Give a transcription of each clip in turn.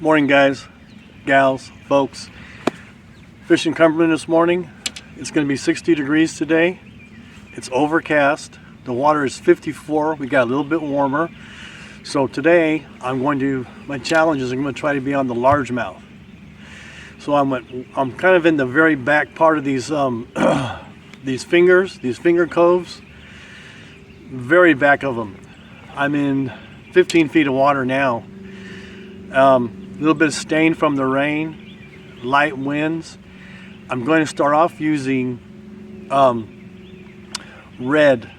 Morning guys, gals, folks. Fishing Cumberland this morning. It's going to be 60 degrees today. It's overcast. The water is 54. We got a little bit warmer. So today my challenge is I'm going to try to be on the largemouth. So I'm kind of in the very back part of these these finger coves. Very back of them. I'm in 15 feet of water now. A little bit of stain from the rain, light winds. I'm going to start off using red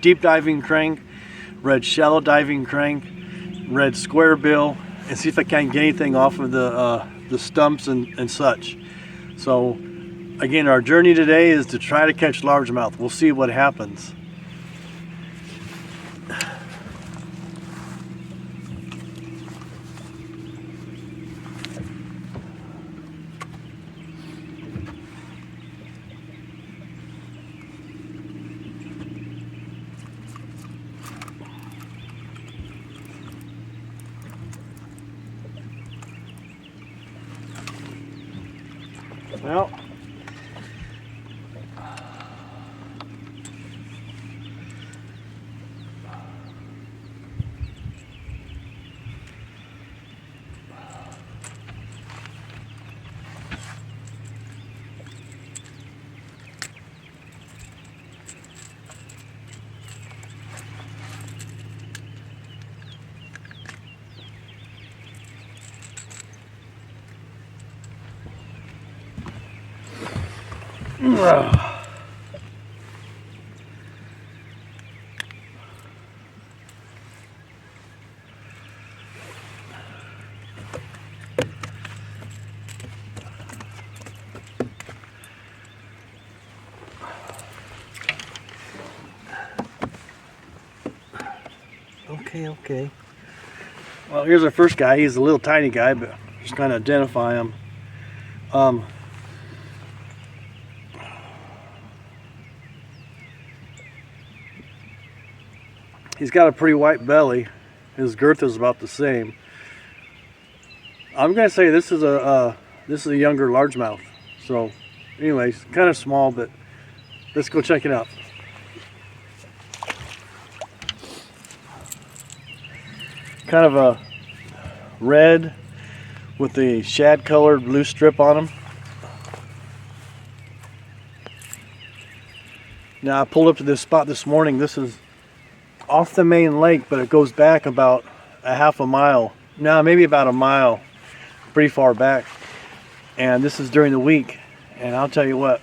deep diving crank, red shallow diving crank, red square bill, and see if I can get anything off of the stumps and such. So again, our journey today is to try to catch largemouth. We'll see what happens. Well, okay. Well, here's our first guy. He's a little tiny guy, but just kind of identify him. He's got a pretty white belly. His girth is about the same. I'm gonna say this is a younger largemouth. So, anyways, kind of small, but let's go check it out. Kind of a red with the shad colored blue strip on him. Now I pulled up to this spot this morning. This is off the main lake, but it goes back about a half a mile. No, maybe about a mile, pretty far back. And this is during the week. And I'll tell you what,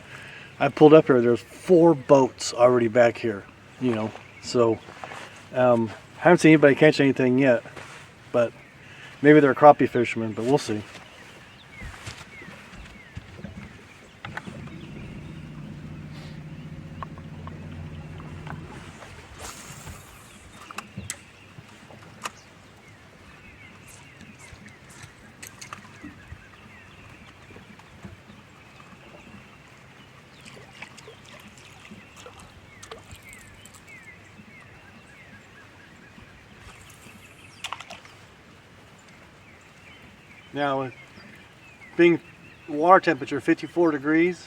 I pulled up here, there's 4 boats already back here, you know. So, haven't seen anybody catch anything yet, but maybe they're crappie fishermen, but we'll see. Now, being water temperature 54 degrees,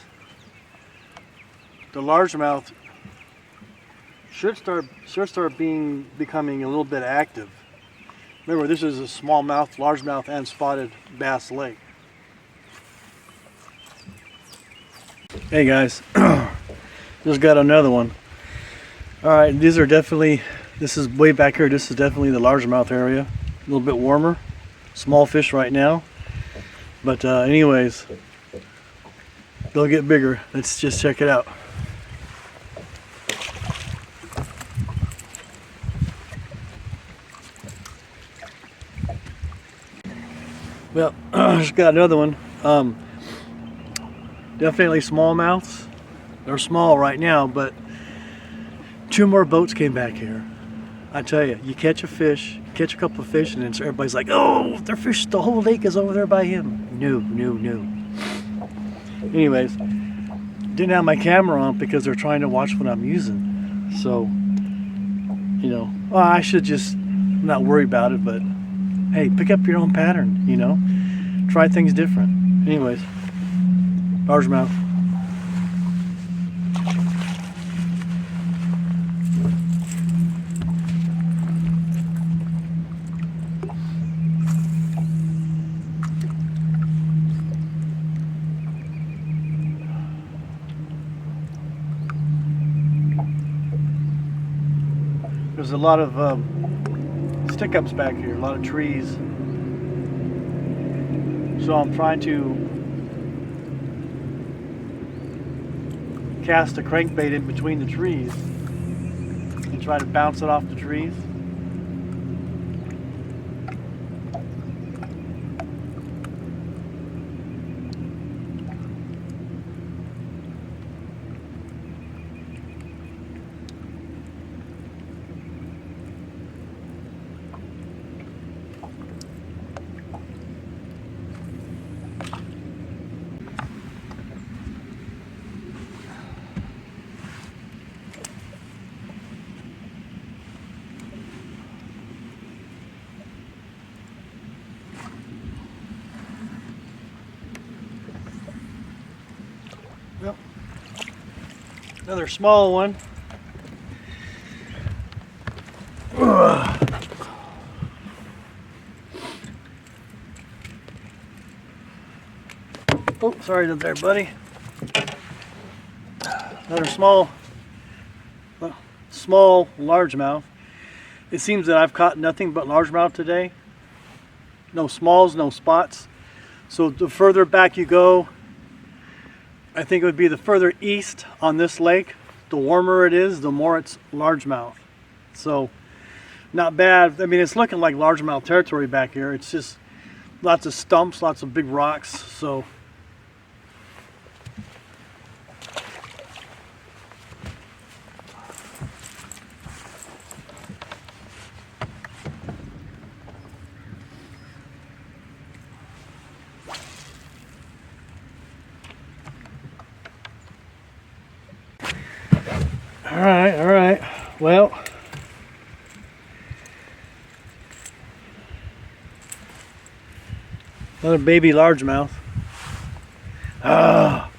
the largemouth should start becoming a little bit active. Remember, this is a smallmouth, largemouth, and spotted bass lake. Hey guys, just got another one. All right, this is way back here. This is definitely the largemouth area. A little bit warmer. Small fish right now, but anyways, they'll get bigger. Let's just check it out. Well, just got another one. Definitely smallmouths. They're small right now, but 2 more boats came back here. I tell you, you catch a fish, catch a couple of fish, and then everybody's like, oh, they're fish, the whole lake is over there by him. No. Anyways, didn't have my camera on because they're trying to watch what I'm using. So, you know, well, I should just not worry about it, but hey, pick up your own pattern, you know? Try things different. Anyways, largemouth. There's a lot of stick-ups back here, a lot of trees. So I'm trying to cast a crankbait in between the trees and try to bounce it off the trees. Yep. Another small one. Oh, sorry there, buddy. Another small largemouth. It seems that I've caught nothing but largemouth today. No smalls, no spots. So the further back you go, I think it would be the further east on this lake, the warmer it is, the more it's largemouth. So not bad. I mean, it's looking like largemouth territory back here. It's just lots of stumps, lots of big rocks. So all right. Well, another baby largemouth. Ah.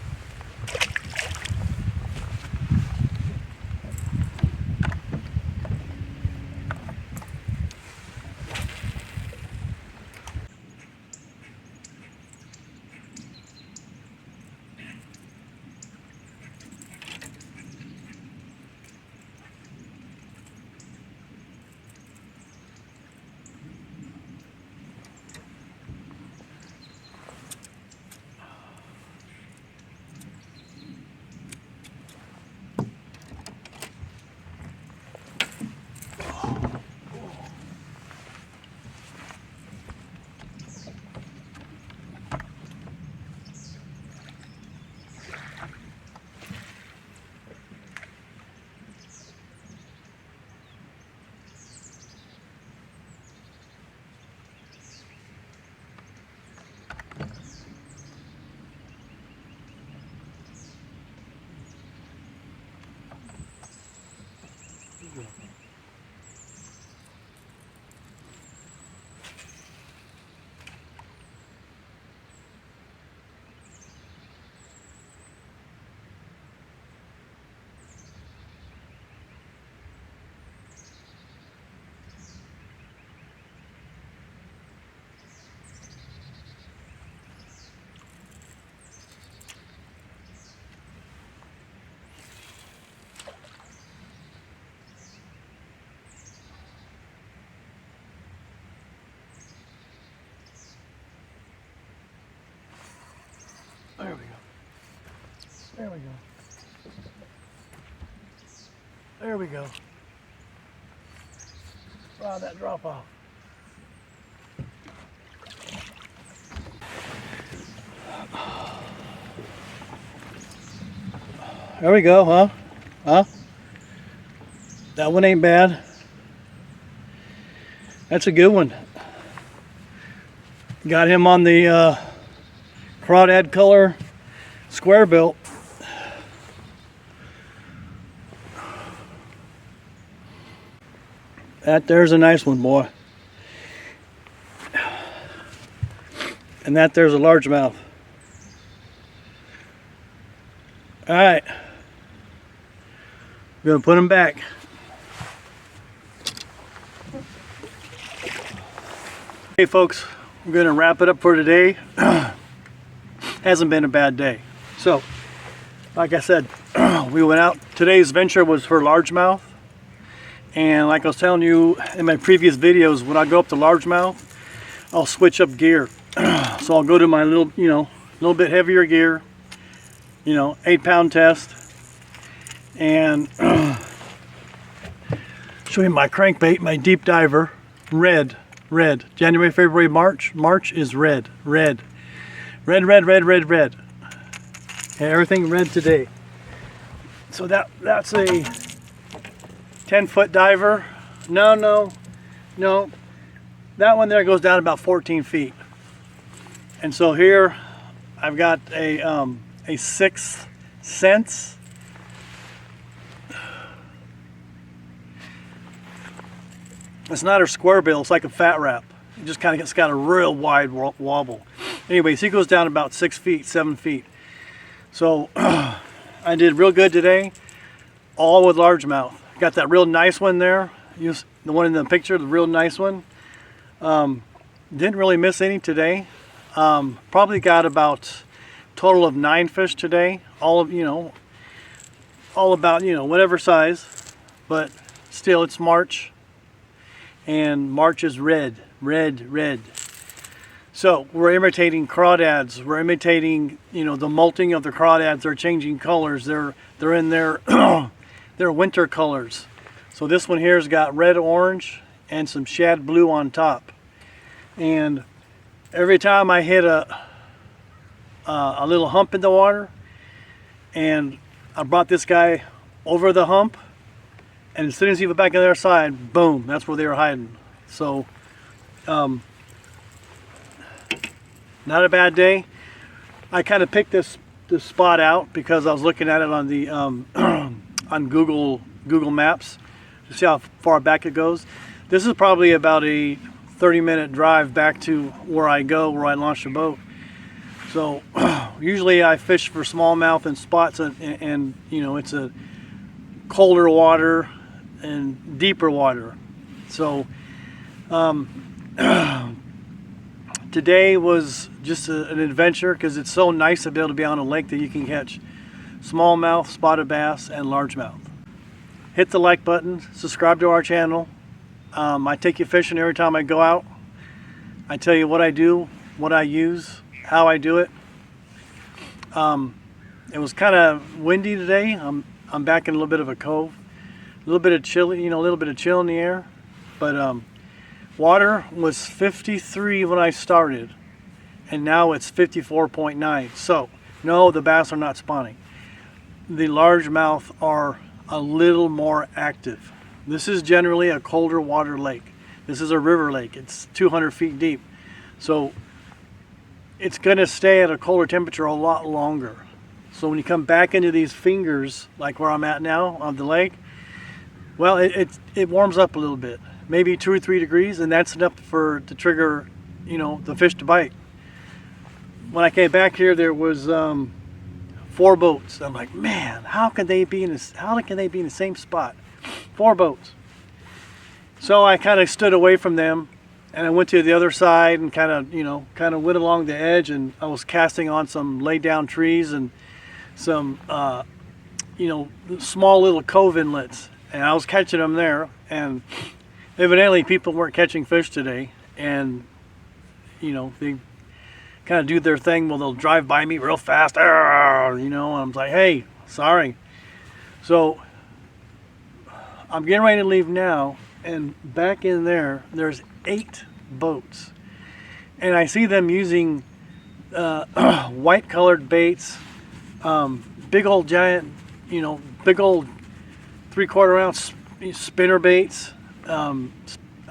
There we go. There we go. There we go. Wow, that drop off. There we go, huh? Huh? That one ain't bad. That's a good one. Got him on the crawdad color square bill. There's a nice one, boy. And that there's a largemouth. All right, we're gonna put them back. Okay folks, we're gonna wrap it up for today. Hasn't been a bad day. So, like I said, we went out. Today's venture was for largemouth. And like I was telling you in my previous videos, when I go up to largemouth, I'll switch up gear. So I'll go to my little, little bit heavier gear, 8-pound test, and show you my crankbait, my deep diver, red. January, February, March. March is red. Okay, everything red today. So that's a 10-foot diver. No. That one there goes down about 14 feet. And so here I've got a 6 Sense. It's not a square bill, it's like a fat wrap. It just kind of it's got a real wide wobble. Anyways, he goes down about 6 feet, 7 feet. So I did real good today, all with largemouth. Got that real nice one there. Use the one in the picture, the real nice one. Didn't really miss any today. Probably got about total of 9 fish today. All about whatever size, but still it's March, and March is red. So we're imitating crawdads. We're imitating the molting of the crawdads. They're changing colors. They're in their their winter colors. So this one here's got red, orange, and some shad blue on top. And every time I hit a little hump in the water, and I brought this guy over the hump, and as soon as he went back on their side, boom, that's where they were hiding. So not a bad day. I kind of picked this spot out because I was looking at it on the on Google Maps to see how far back it goes. This is probably about a 30-minute drive back to where I launch the boat. So usually I fish for smallmouth and spots, and it's a colder water and deeper water. So today was just an adventure because it's so nice to be able to be on a lake that you can catch smallmouth, spotted bass, and largemouth. Hit the like button, subscribe to our channel. I take you fishing every time I go out. I tell you what I do, what I use, how I do it. It was kind of windy today. I'm back in a little bit of a cove, a little bit of chill, a little bit of chill in the air. But water was 53 when I started, and now it's 54.9. So no, the bass are not spawning. The largemouth are a little more active. This is generally a colder water lake. This is a river lake. It's 200 feet deep. So it's going to stay at a colder temperature a lot longer. So when you come back into these fingers, like where I'm at now on the lake, well, it warms up a little bit, maybe 2 or 3 degrees, and that's enough to trigger, the fish to bite. When I came back here, there was 4 boats. I'm like, man, how can they be in the same spot? 4 boats. So I kind of stood away from them, and I went to the other side and kind of went along the edge, and I was casting on some laid down trees and some small little cove inlets, and I was catching them there. And evidently people weren't catching fish today, and they kind of do their thing. Well, they'll drive by me real fast, and I'm like, hey, sorry. So I'm getting ready to leave now, and back in there's 8 boats, and I see them using white colored baits, big old giant, big old 3/4 ounce spinner baits. I'm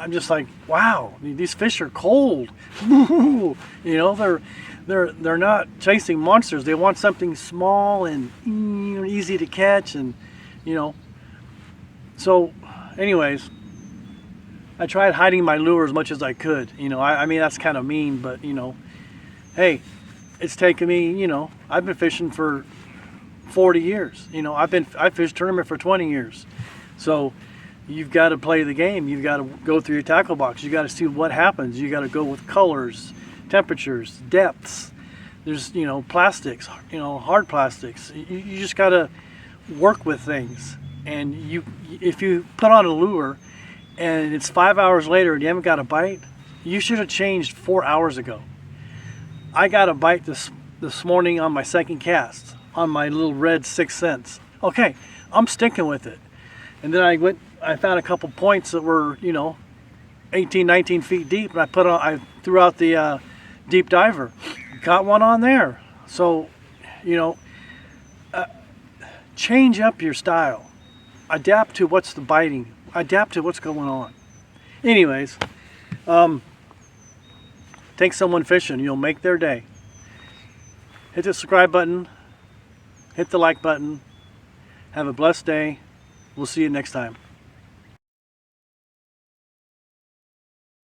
just like, wow, these fish are cold. They're not chasing monsters. They want something small and easy to catch, and so anyways, I tried hiding my lure as much as I could. I mean, that's kind of mean, but Hey, it's taken me, I've been fishing for 40 years. I fished tournament for 20 years. So you've got to play the game. You've got to go through your tackle box. You got to see what happens. You got to go with colors, temperatures, depths. There's, plastics, hard plastics. You just got to work with things. And if you put on a lure and it's 5 hours later and you haven't got a bite, you should have changed 4 hours ago. I got a bite this morning on my second cast on my little red 6 cents. Okay, I'm sticking with it. And then I found a couple points that were, 18, 19 feet deep, and I threw out the deep diver. Got one on there. So, change up your style. Adapt to what's the biting. Adapt to what's going on. Anyways, take someone fishing. You'll make their day. Hit the subscribe button. Hit the like button. Have a blessed day. We'll see you next time.